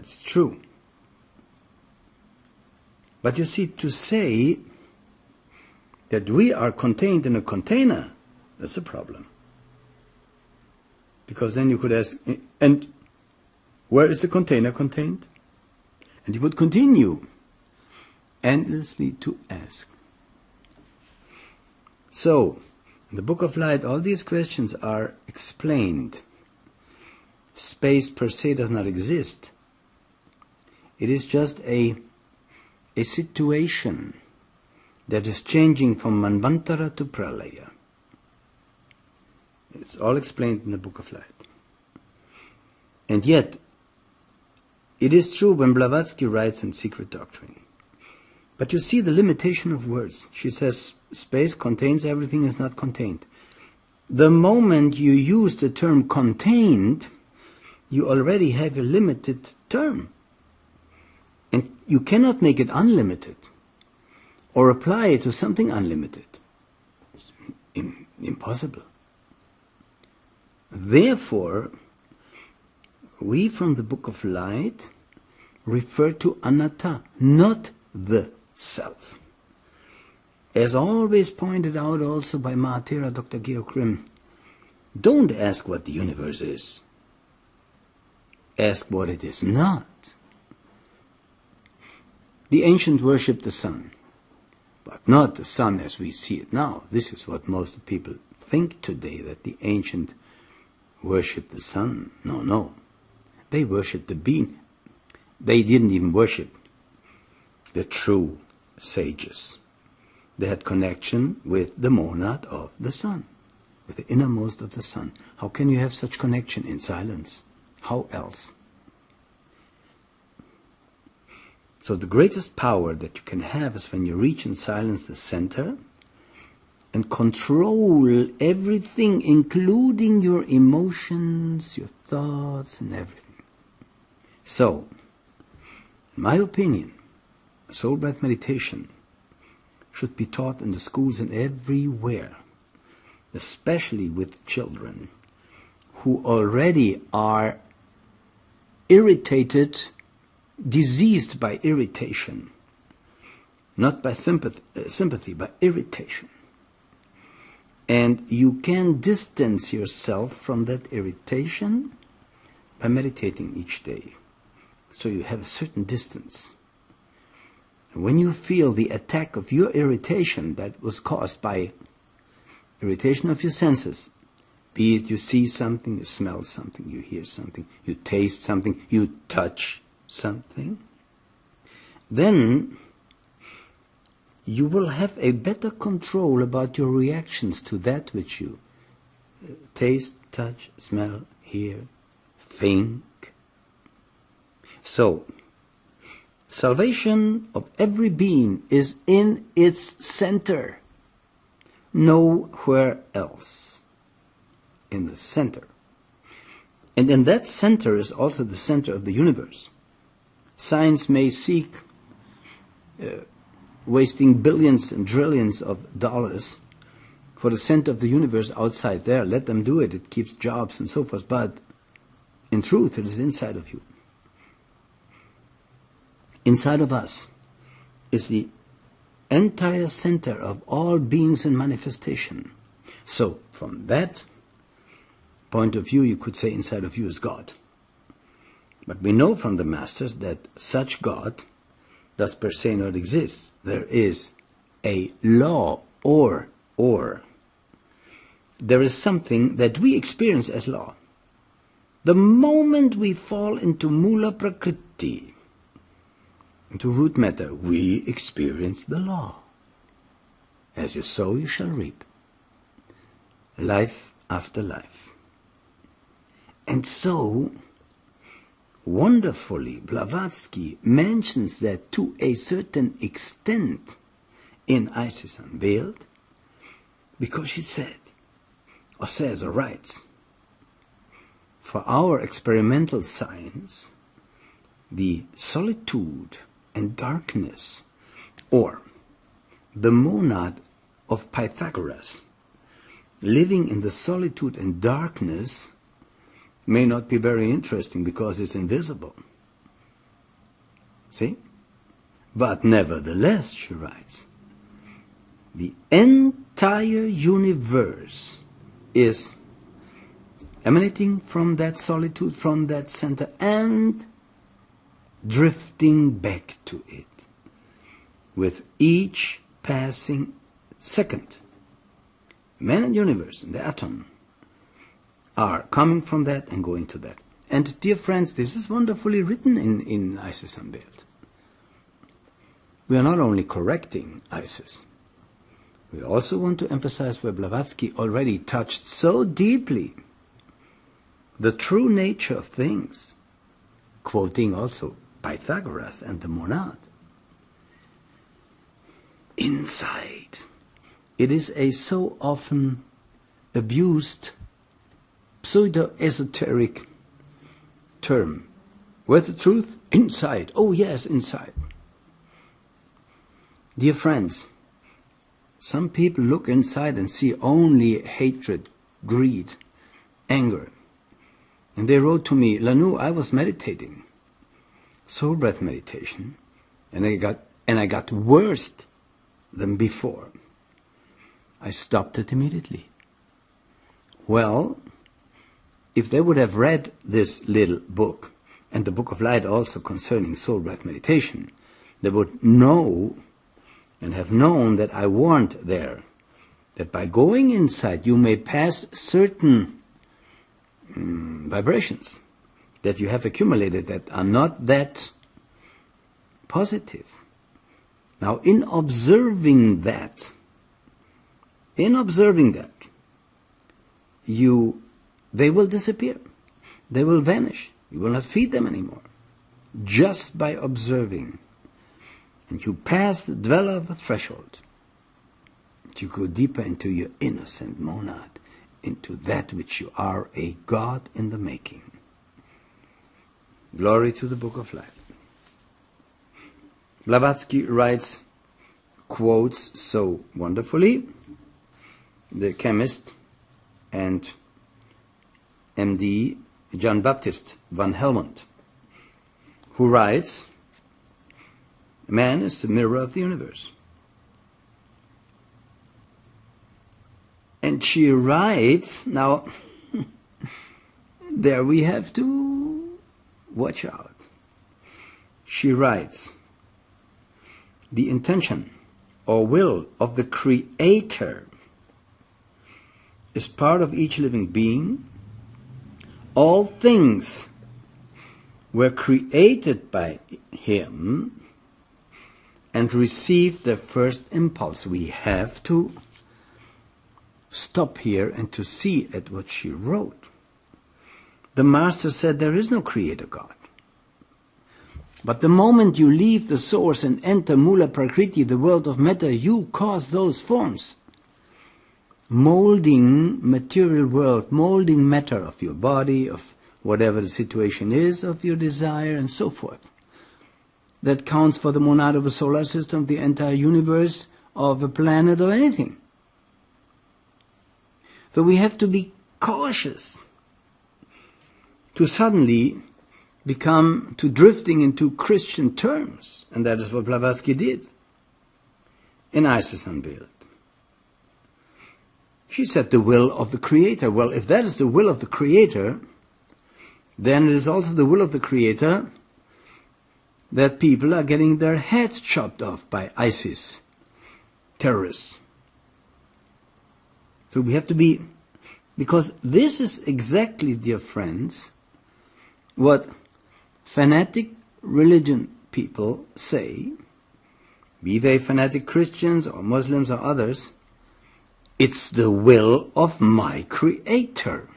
That's true. But you see, to say that we are contained in a container, that's a problem. Because then you could ask, and where is the container contained? And you would continue endlessly to ask. So, in the Book of Light, all these questions are explained. Space per se does not exist. It is just a situation that is changing from Manvantara to Pralaya. It's all explained in the Book of Light. And yet, it is true when Blavatsky writes in Secret Doctrine. But you see the limitation of words. She says, space contains everything is not contained. The moment you use the term contained, you already have a limited term. And you cannot make it unlimited or apply it to something unlimited. It's impossible. Therefore, we from the Book of Light refer to anatta, not the self. As always pointed out also by Mahatera Dr. Georg Grimm, don't ask what the universe is. Ask what it is not. The ancient worshipped the sun, but not the sun as we see it now. This is what most people think today, that the ancient worshipped the sun. No. They worshipped the being. They didn't even worship the true sages. They had connection with the monad of the sun, with the innermost of the sun. How can you have such connection in silence? How else? So the greatest power that you can have is when you reach in silence the center and control everything, including your emotions, your thoughts, and everything. So, in my opinion, soul breath meditation should be taught in the schools and everywhere, especially with children who already are irritated, diseased by irritation, not by sympathy, by irritation. And you can distance yourself from that irritation by meditating each day. So you have a certain distance. And when you feel the attack of your irritation that was caused by irritation of your senses, be it you see something, you smell something, you hear something, you taste something, you touch something, then you will have a better control about your reactions to that which you taste, touch, smell, hear, think. So, salvation of every being is in its center, nowhere else. In the center. And in that center is also the center of the universe. Science may seek wasting billions and trillions of dollars for the center of the universe outside there. Let them do it. It keeps jobs and so forth. But in truth, it is inside of you. Inside of us is the entire center of all beings in manifestation. So, from that point of view, you could say inside of you is God. But we know from the masters that such God does per se not exist. There is a law or. There is something that we experience as law. The moment we fall into Mula Prakriti, into root matter, we experience the law. As you sow, you shall reap. Life after life. And so, wonderfully, Blavatsky mentions that to a certain extent in Isis Unveiled, because she said, or says, or writes, for our experimental science, the solitude and darkness, or the monad of Pythagoras, living in the solitude and darkness, may not be very interesting because it's invisible. See? But nevertheless, she writes, the entire universe is emanating from that solitude, from that center, and drifting back to it with each passing second. Man and universe and the atom are coming from that and going to that. And dear friends, this is wonderfully written in Isis Unveiled. We are not only correcting Isis, we also want to emphasize where Blavatsky already touched so deeply the true nature of things, quoting also Pythagoras and the monad. Inside. It is a so often abused pseudo-esoteric term. Where's the truth? Inside. Oh yes, inside. Dear friends, some people look inside and see only hatred, greed, anger. And they wrote to me, Lanoo, I was meditating, soul breath meditation, and I got worse than before. I stopped it immediately. Well, if they would have read this little book, and the Book of Light also concerning soul breath meditation, they would know and have known that I warned there that by going inside you may pass certain vibrations that you have accumulated that are not that positive. Now, in observing that, they will disappear. They will vanish. You will not feed them anymore. Just by observing. And you pass the dweller of the threshold. You go deeper into your innocent monad, into that which you are, a God in the making. Glory to the Book of Light. Blavatsky writes, quotes so wonderfully, the chemist and MD John Baptist van Helmont, who writes, man is the mirror of the universe. And she writes, now, there we have to watch out. She writes, the intention or will of the Creator is part of each living being. All things were created by Him and received their first impulse. We have to stop here and to see at what she wrote. The Master said there is no Creator God. But the moment you leave the source and enter Mula Prakriti, the world of matter, you cause those forms. Molding material world, molding matter of your body, of whatever the situation is, of your desire and so forth. That counts for the monad of a solar system, the entire universe, of a planet or anything. So we have to be cautious to suddenly become to drifting into Christian terms, and that is what Blavatsky did in Isis Unveiled. She said the will of the Creator. Well, if that is the will of the Creator, then it is also the will of the Creator that people are getting their heads chopped off by ISIS terrorists. So we have to be, because this is exactly, dear friends, what fanatic religion people say, be they fanatic Christians or Muslims or others, it's the will of my Creator.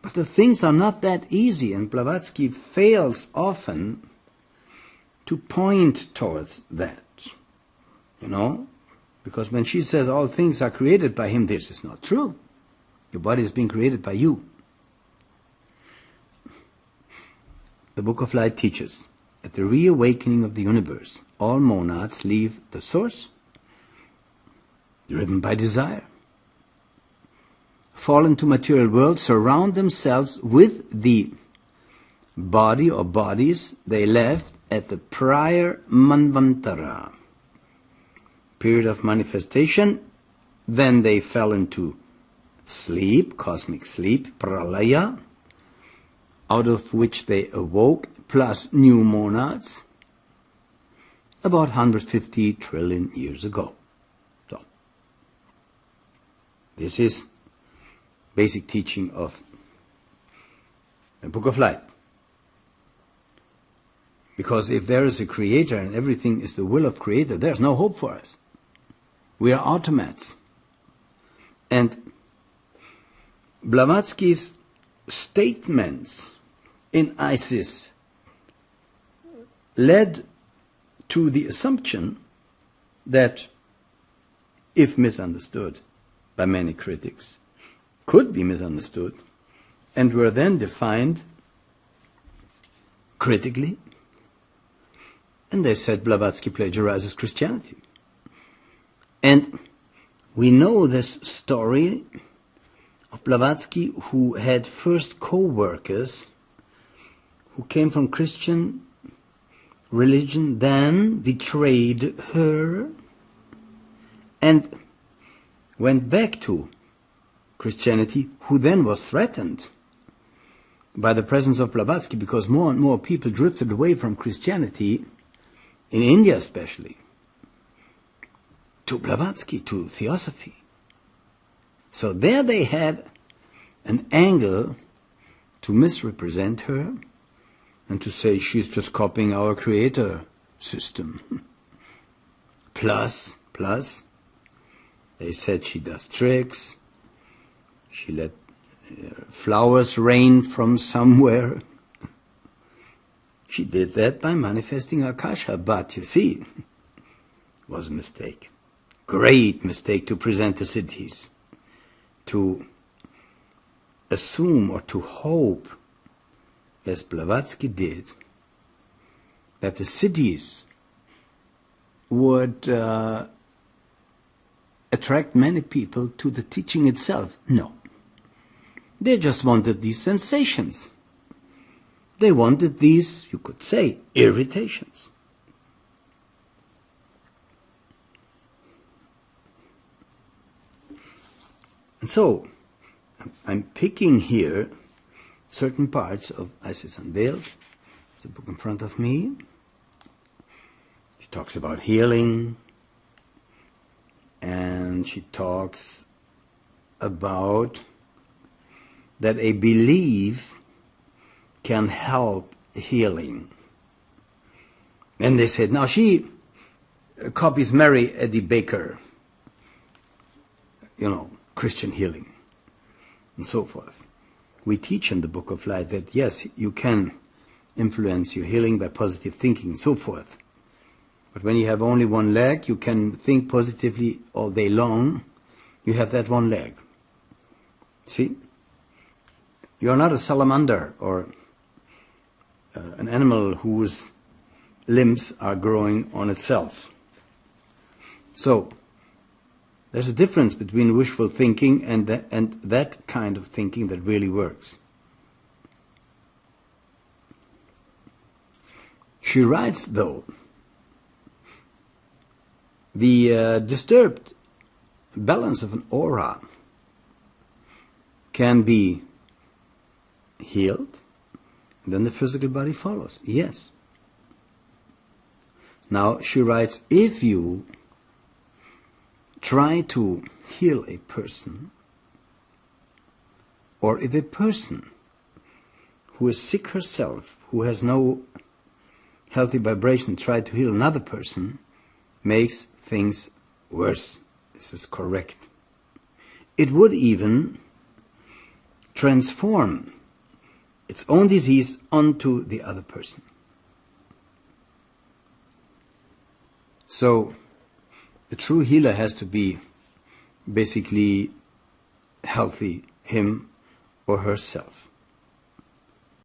But the things are not that easy, and Blavatsky fails often to point towards that, because when she says all things are created by Him, this is not true. Your body is being created by you. The Book of Light teaches, at the reawakening of the universe, all monads leave the source, driven by desire, fall into material world, surround themselves with the body or bodies they left at the prior Manvantara period of manifestation. Then they fell into sleep, cosmic sleep, pralaya, out of which they awoke, plus new monads, about 150 trillion years ago. So, this is basic teaching of the Book of Light. Because if there is a creator and everything is the will of creator, there's no hope for us. We are automats. And Blavatsky's statements in ISIS led to the assumption that, if misunderstood by many critics, could be misunderstood and were then defined critically. And they said Blavatsky plagiarizes Christianity. And we know this story of Blavatsky, who had first co-workers who came from Christian religion, then betrayed her and went back to Christianity, who then was threatened by the presence of Blavatsky, because more and more people drifted away from Christianity, in India especially, to Blavatsky, to Theosophy. So there they had an angle to misrepresent her and to say she's just copying our creator system. Plus, they said she does tricks, she let flowers rain from somewhere. She did that by manifesting Akasha, but you see, it was a mistake. Great mistake to present the cities, to assume or to hope, as Blavatsky did, that the cities would attract many people to the teaching itself. No. They just wanted these sensations. They wanted these, you could say, irritations. And so, I'm picking here certain parts of Isis Unveiled. There's a book in front of me. She talks about healing, and she talks about that a belief can help healing. And they said, now she copies Mary Eddy Baker, Christian healing, and so forth. We teach in the Book of Light that yes, you can influence your healing by positive thinking and so forth. But when you have only one leg, you can think positively all day long. You have that one leg. See? You are not a salamander or an animal whose limbs are growing on itself. So, there's a difference between wishful thinking and that kind of thinking that really works. She writes, though, the disturbed balance of an aura can be healed, and then the physical body follows. Yes. Now, she writes, if you try to heal a person, or if a person who is sick herself, who has no healthy vibration, try to heal another person, makes things worse. This is correct. It would even transform its own disease onto the other person. So, the true healer has to be basically healthy, him or herself.